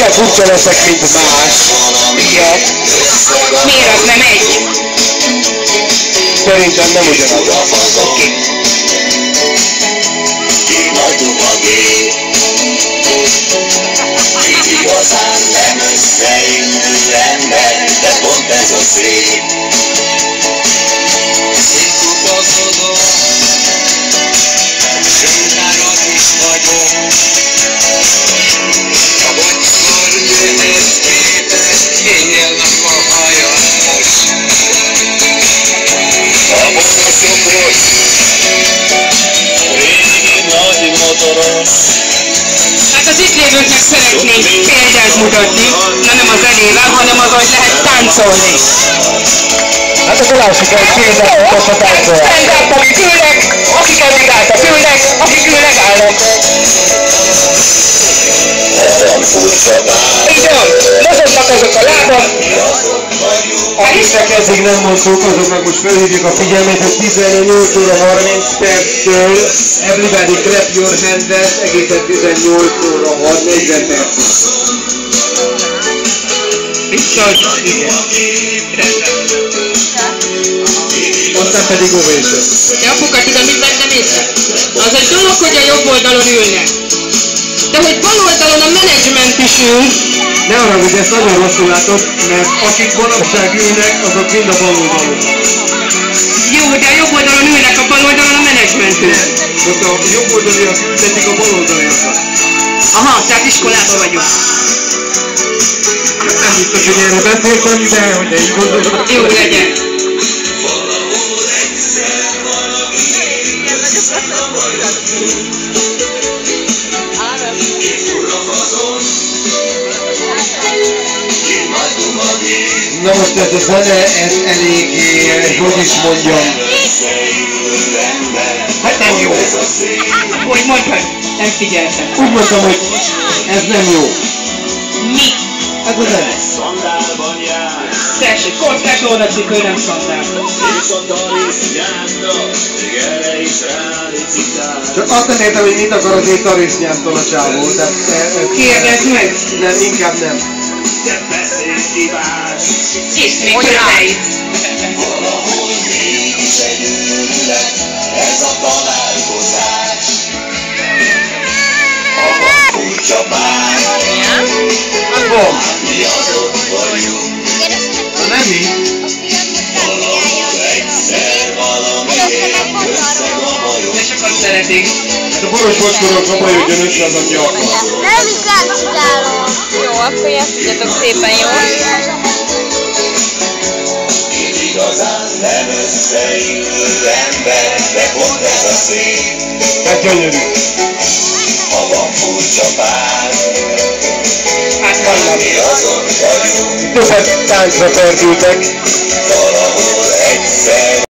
Inkább furcsa leszek, mint más. Miért? Miért az nem egy? Szerintem nem ugyanaz. Oké. Igazán nem összeillő ember, de pont ez a szép. Szétkupaszodom, söntárat is vagyok. A bocskor nőhez képest éjjel-nap a hajam most. A borosokos, régi nagy motoros. Hát az itt lévőknek szeretnénk példát mutatni, na nem a zenével, hanem az, hogy lehet táncolni. Hát akkor lássuk egy példát, mutatva táncolni. Stand-up, akik ülnek, akik eddig álltak ülnek, akik ülnek állnak. Így van, mozognak azok a lábak. Akiknek eddig nem mondtuk, azoknak most felhívjuk a figyelmet, hogy 18 óra 30 perctől everybody clap your hands egészen 18 óra 40 percig. Biztos, igen. Aztán pedig ovation. De apuka, tudod, mit vettem észre? Az egy dolog, hogy a jobb oldalon ülnek. De hogy bal oldalon a menedzsment is ül. Ne arra, hogy ezt nagyon rosszul látod, mert akik manapság ülnek, azok mind a bal oldalon. Jó, de a jobb oldalon ülnek, a bal oldalon a menedzsment ül. Most a jobb oldaliak ültetik a bal oldaliakat. Aha, tehát iskolában vagyok. Nem biztos, hogy erre beszéltem, de hogy ne így gondolod. Jó legyen. Na most ez a zene, ez eléggé, hogy is mondjam. Hát nem jó. Hogy mondtad? Nem figyeltem. Úgy mondtam, hogy ez nem jó. Mi? Ez a zene. Tessék, kortás oldalcikő, nem szandál. Csak azt nem értem, hogy mit akar az én tarisznyámtól a csávó. Kérdezd meg. Nem, inkább nem. És még hogy ráid. Valahol mégis egy őrület, ez a találkozás. A furcsa pár, mi azok vagyunk. Nem így. Valahol egyszer valamiért összegomoljuk. De sokan szeretik. A boros vacskorok gomolyogyön össze az, aki akar. Nem igaz, csodálom. Jó, akkor játszodjatok szépen, jó? Igazán nem összeillő ember, de pont ez a szép. Hát gyönyörű. Ha van furcsa pár, Hát vannak. mi azok vagyunk. Többet táncra perdültek.